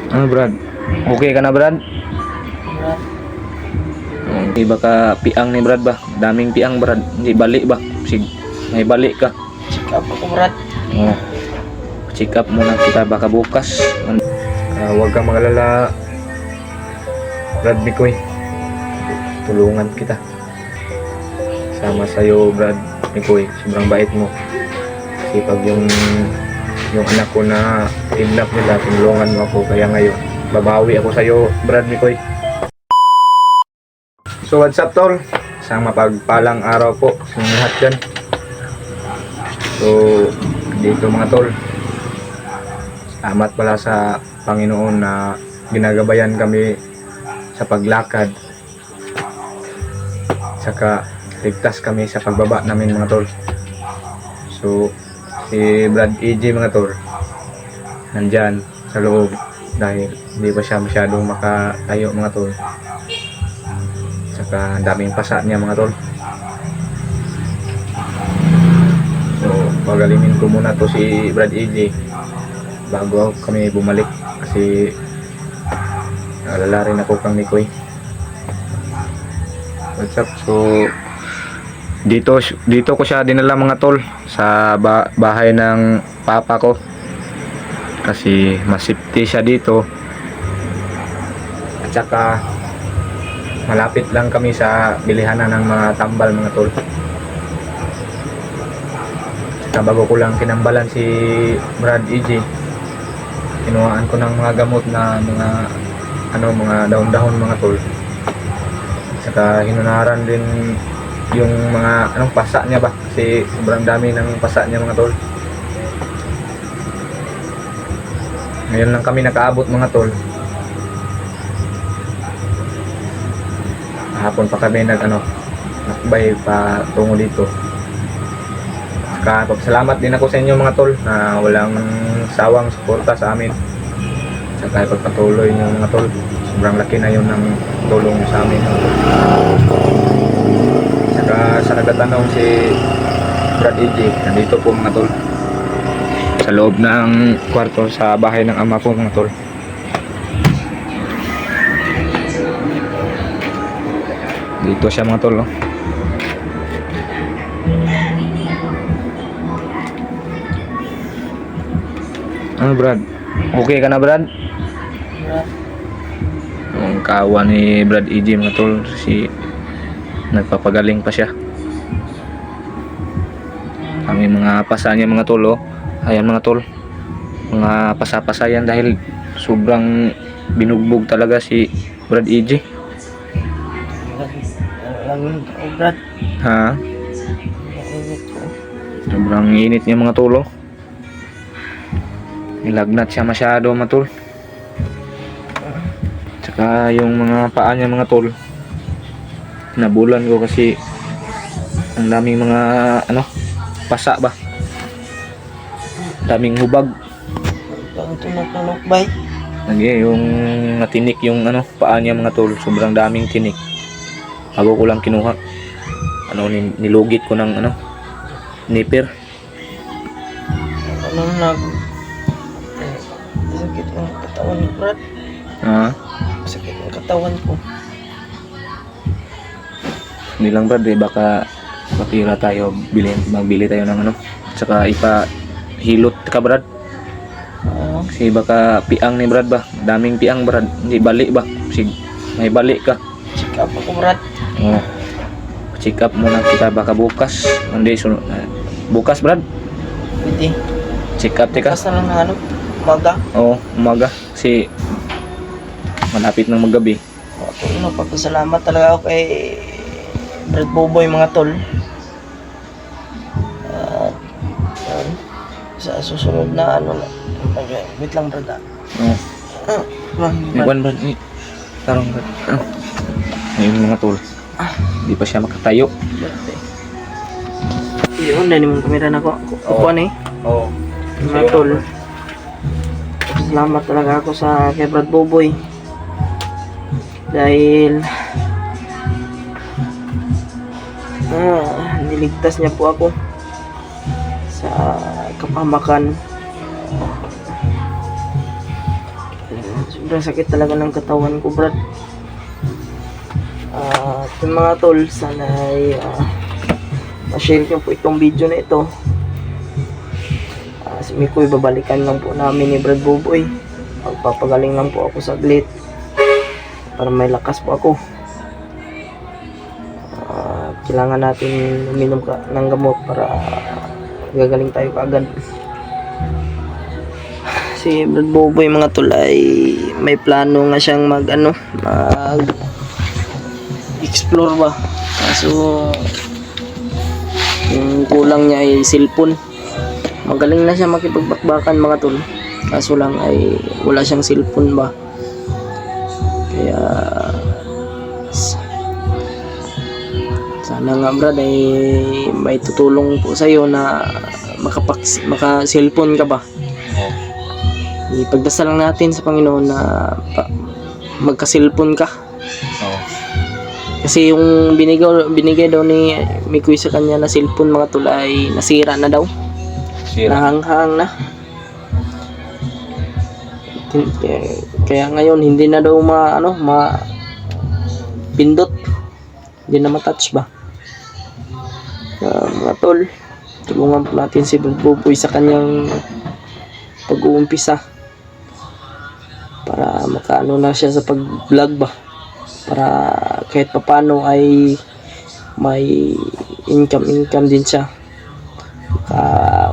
Ano Brad? Okay ka na Brad? Brad, Okay, baka piang ni Brad ba? Daming piang Brad. Hindi balik ba? May balik ka. check up ako Brad. Oh, check up muna kita baka bukas. Huwag kang magalala Brad Mikoy. Tulungan kita. Sama sa'yo Brad Mikoy. Sobrang bait mo. Kasi pag yung anak ko na kidnap nila, tinulungan mo ako. Kaya ngayon, babawi ako sa'yo Brad Mikoy. So what's up tol? Isang mapagpalang araw po sa inyo lahat dyan. So dito mga tol, salamat pala sa Panginoon na ginagabayan kami sa paglakad, saka ligtas kami sa pagbaba namin mga tol. So si Brad EJ mga tol nandyan sa loob dahil hindi pa siya masyadong makatayo mga tol, saka daming pasa niya mga tol. So pagalingin ko muna to si Brad EJ bago kami bumalik kasi naalala rin ako kang Mikoy. What's up? So dito ko siya dinala mga tol sa bahay ng papa ko kasi mas safety siya dito, at saka malapit lang kami sa bilihanan ng mga tambal mga tol. Saka bago ko lang kinambalan si Brad EJ, kinuhaan ko ng mga gamot na mga dahon-dahon mga tol. Saka hinunaran din yung mga pasa niya ba kasi sobrang dami ng pasa niya mga tol. Ngayon lang kami nakaabot mga tol. Hapon pa kami nakbay pa tungo dito. Saka salamat din ako sa inyo mga tol na walang sawang suporta sa amin. Saka pagpatuloy niyo mga tol, sobrang laki na yun ng tulong niyo sa amin. Saka sa nagtatanong si Brad EJ, nandito po mga tol sa loob ng kwarto sa bahay ng ama ko mga tol. Dito siya mga tol, oh. Ano Brad? Okay ka na Brad? Brad, Ang kawa ni Brad EJ mga tol, nagpapagaling pa siya. Ang mga pasa niya mga tol, oh. Ayan mga tol, mga pasa-pasa yan dahil sobrang binugbog talaga si Brad EJ. laging ako Brad. Ha? Mainit ko. Sobrang init niya mga tol, oh. Nilagnat siya masyado mga tol. Tsaka yung mga paa niya mga tol, nabulan ko kasi ang daming mga pasa ba, daming hubag. Ang tunog-tunog Yung natinik yung paa niya mga tol, sobrang daming tinik. Bago ko lang kinuha, nilugit ko ng nipper. Sakit ang katawan ni Brad. Ha? Sakit ang katawan ko. Hindi lang Brad, baka papira tayo, magbili tayo ng tsaka ipahilot ka Brad. Kasi baka piang ni Brad ba? Daming piang Brad. Hindi balik ba? Kasi may balik ka. Check up ako Brad. Oh. Check up muna kita baka bukas. Hindi bukas Brad. Pwede. Check up tika. Bukas na lang umaga. Oo, umaga. Kasi malapit ng maggabi. Nagpapasalamat talaga ako kay Brad Boboy mga tol. At sa susunod na wait lang Brad. Oo. Iwan Brad. Tarong Brad. Ngayon mga tol, hindi pa siya makatayo. Yun, dahil mong kamera na ko. Kukuha Oo. mga tol. Salamat talaga ako sa kay Brad Boboy. Dahil niligtas niya po ako sa kapahamakan. Sobrang sakit talaga ng katawan ko, Brad. At yung mga tol, sana ay ma-share nyo po itong video na ito. Si Mikoy, babalikan lang po namin ni Brad Buboy. Magpapagaling lang po ako saglit para may lakas po ako. Kailangan natin uminom ng gamot para gagaling tayo kaagad. Si Brad Buboy mga tol ay may plano nga siyang mag explore ba. Kaso yung kulang niya ay cellphone. Magaling na siya makipagbakbakan mga tol. Kaso lang ay wala siyang cellphone ba. Kaya sana nga Brad ay may tutulong po sa iyo na maka-cellphone ka ba. Ipagdasal lang natin sa Panginoon na magka-cellphone ka. Kasi yung binigay daw ni Mikoy sa kanya na cellphone mga tol ay nasira na daw. Nahanghang na. Kaya ngayon hindi na daw pindot. Hindi na matouch ba. Mga tol, tulungan po natin si Brad Buboy sa kanyang pag-uumpisa para makaano na siya sa pag-vlog ba, para kahit papano ay may income din siya.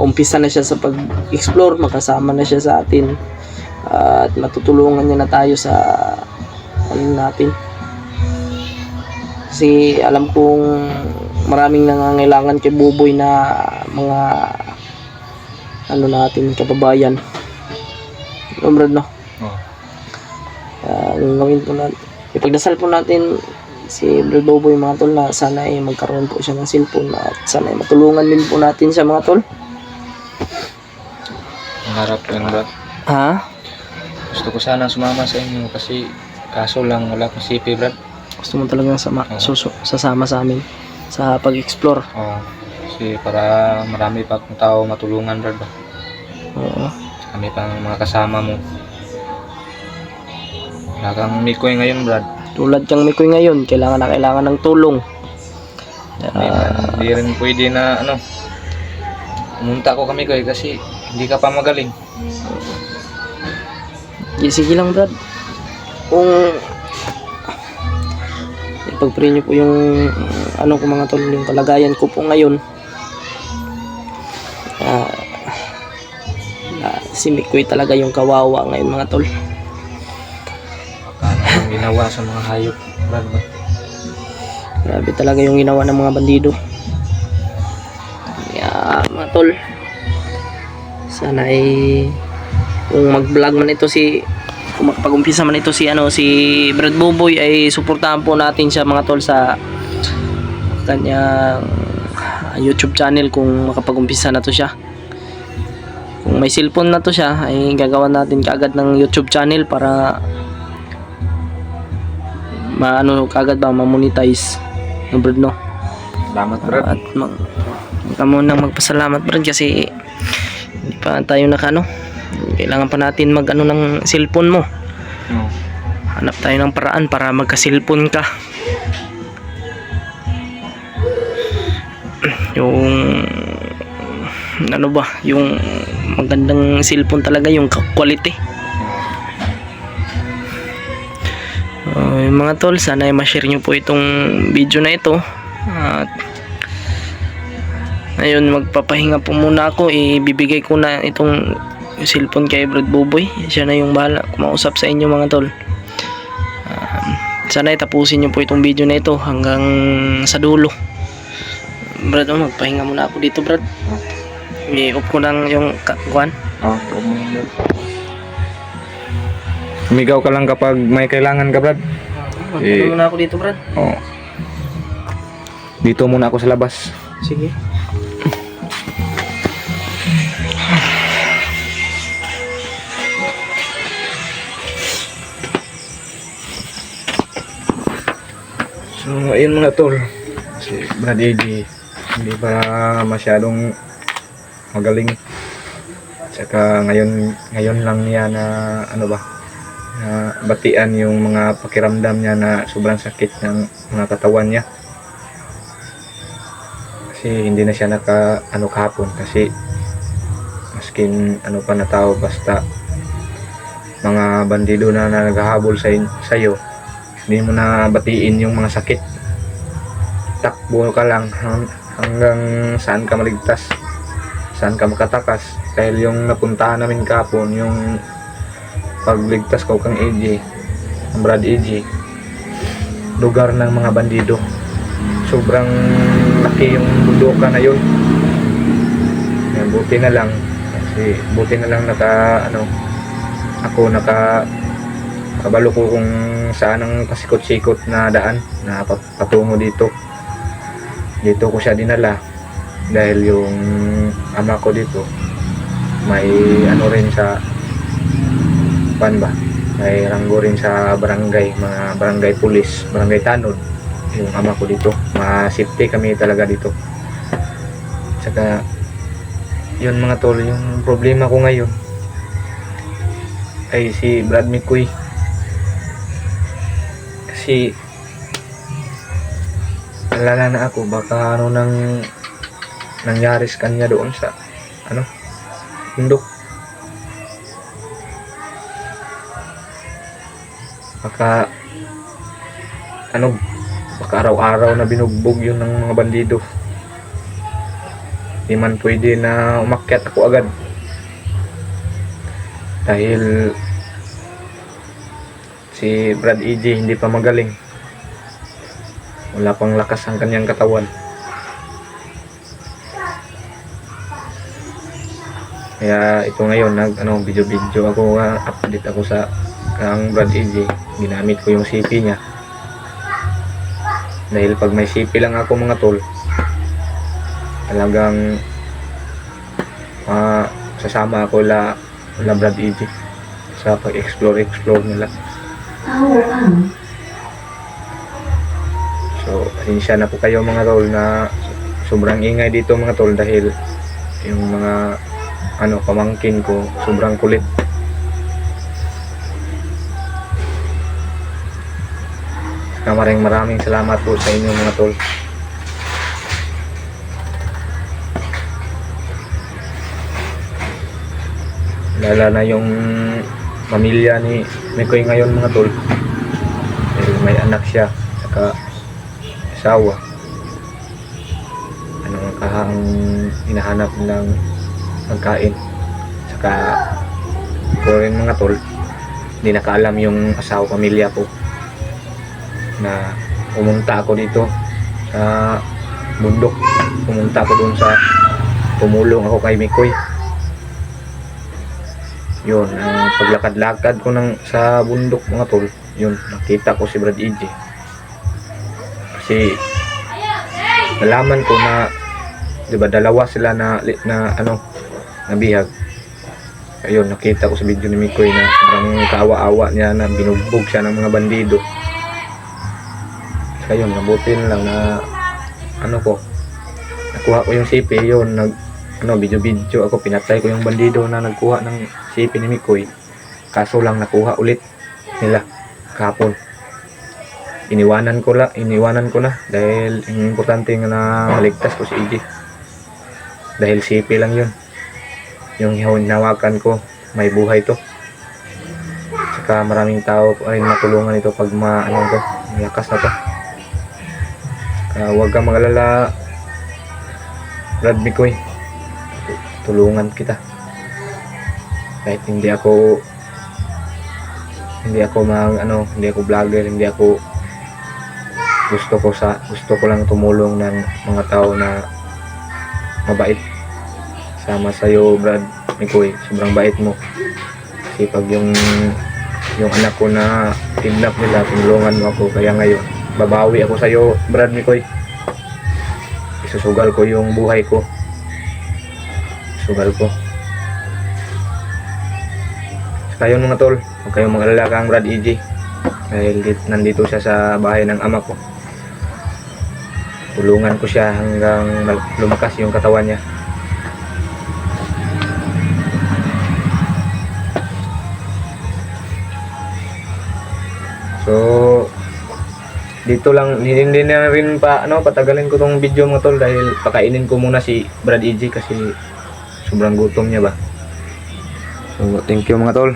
Umpisa na siya sa pag-explore, makasama na siya sa atin at matutulungan niya na tayo sa natin. Kasi alam kong maraming nangangailangan kay Buboy na mga natin kababayan. Brad, no? Gawin po natin, ipagdasal po natin si Brad Buboy mga tol na sana ay magkaroon po siya ng cellphone at sana ay matulungan din po natin siya mga tol. Ang harap ko yun, Brad. Gusto ko sana sumama sa inyo kasi kaso lang wala akong CP, Brad. Gusto mo talagang sasama sa amin sa pag-explore? Kasi para marami pa akong tao matulungan, Brad. Kami pang mga kasama mo. Wala kang Mikoy ngayon, Brad. Tulad kang Mikoy ngayon, kailangan ng tulong. Hindi rin pwede na pumunta ko kami Mikoy kasi hindi ka pa magaling. Sige lang, Brad. Kung ipag-pray niyo po yung ko mga tol, yung kalagayan ko po ngayon. Si Mikoy talaga yung kawawa ngayon mga tol. Ang ginawa sa mga hayop, Brad. Grabe talaga yung ginawa ng mga bandido. Mga tol, sana ay kung mag-vlog man ito kung makapag-umpisa man ito si Brad Buboy ay suportahan po natin siya mga tol sa kanyang YouTube channel kung makapag-umpisa na to siya. Kung may cellphone na to siya ay gagawa natin kaagad ng YouTube channel para kaagad ba ma-monetize ng Brad, no? Salamat, Brad. At munang magpasalamat, Brad, kasi hindi pa tayo kailangan pa natin ng cellphone mo. Hanap tayo ng paraan para magka-cellphone ka. Yung yung magandang cellphone talaga, yung quality. Mga tol, sana ay ma-share nyo po itong video na ito. At ngayon magpapahinga po muna ako. Ibibigay ko na itong cellphone kay Brad Buboy. Siya na yung bahala kumausap sa inyo mga tol. Sana tapusin nyo po itong video na ito hanggang sa dulo. Brad, magpahinga muna ako dito, Brad. I-off ko lang yung kuwan. Umigaw ka lang kapag may kailangan ka, Brad. Magpahinga muna ako dito, Brad. Dito muna ako sa labas. Sige. So, ayun mga tol. Si Brad Eddie hindi pa masyadong magaling. Tsaka ngayon lang niya na na batian yung mga pakiramdam niya na sobrang sakit ng mga katawan niya. Kasi hindi na siya kahapon kasi maskin ano pa na tao, basta mga bandido na naghahabol sa'yo, hindi mo na batiin yung mga sakit. Takbo ka lang hanggang saan ka maligtas, saan ka makatakas. Dahil yung napuntahan namin kahapon, yung pagligtas ko kang AJ, ang Brad AJ, lugar ng mga bandido. Sobrang laki yung bundukan na yun. Yan, buti na lang kabalo ko kung saan ang pasikot-sikot na daan na patungo dito ko siya dinala. Dahil yung ama ko dito may ano rin sa may ranggo rin sa barangay, mga barangay pulis, barangay tanod yung ama ko dito. Ma-safety kami talaga dito. Saka yun mga tol, yung problema ko ngayon ay si Brad McCoy. Kasi alala na ako baka ano nang nangyari sa kanya doon sa bundok. Baka araw-araw na binugbog yun ng mga bandido. Di man pwede na umakyat ako agad dahil si Brad EJ hindi pa magaling, wala pang lakas ang kanyang katawan. Kaya ito ngayon video ako, update ako sa kang Brad EJ. Ginamit ko yung CP niya dahil pag may CP lang ako mga tol, talagang sasama ako la Brad EJ sa pag-explore nila. So pasensya na po kayo mga tol na sobrang ingay dito mga tol, dahil yung mga pamangkin ko sobrang kulit. Maraming salamat po sa inyo mga tol. Lala na yung pamilya ni Mikoy ngayon mga tol, dahil may anak siya saka asawa. Ang hinahanap ng pagkain. Saka ko rin mga tol, hindi nakaalam yung asawa pamilya ko na pumunta ako dito sa bundok. Pumunta ako doon sa tumulong ako kay Mikoy. Yun, ang paglakad-lakad ko sa bundok mga tol, yun, nakita ko si Brad EJ. Kasi nalaman ko na, diba, dalawa sila na bihag. Ayun, nakita ko sa video ni Mikoy na sobrang kaawa-awa niya na binugbog siya ng mga bandido. Kaya yun, nabuti na lang na nakuha ko yung CP. Yun, video ako, pinatay ko yung bandido na nagkuha ng CP ni Mikoy. Kaso lang nakuha ulit nila kahapon. Iniwanan ko na dahil importante nga na maligtas ko si EJ. Dahil CP lang yun. Yung hinawakan ko, may buhay to. Saka maraming tao rin matulungan ito pag malakas na to. Huwag kang magalala, Brad McCoy. Tulungan kita. Kahit hindi ako vlogger, gusto ko lang tumulong ng mga tao na mabait. Sama sa'yo, Brad McCoy, sobrang bait mo. Kasi pag yung anak ko na kidnap nila, tinulungan mo ako. Kaya ngayon, babawi ako sa'yo, Brad McCoy. Isusugal ko yung buhay ko. Sugal ko. Saka yun mga tol, huwag kayong mag-alala kang Brad EJ. Dahil nandito siya sa bahay ng ama ko. Tulungan ko siya hanggang lumakas yung katawan niya. So dito lang, hindi na rin patagalin ko tong video mga tol dahil pakainin ko muna si Brad EJ kasi sobrang gutom niya ba. So thank you mga tol.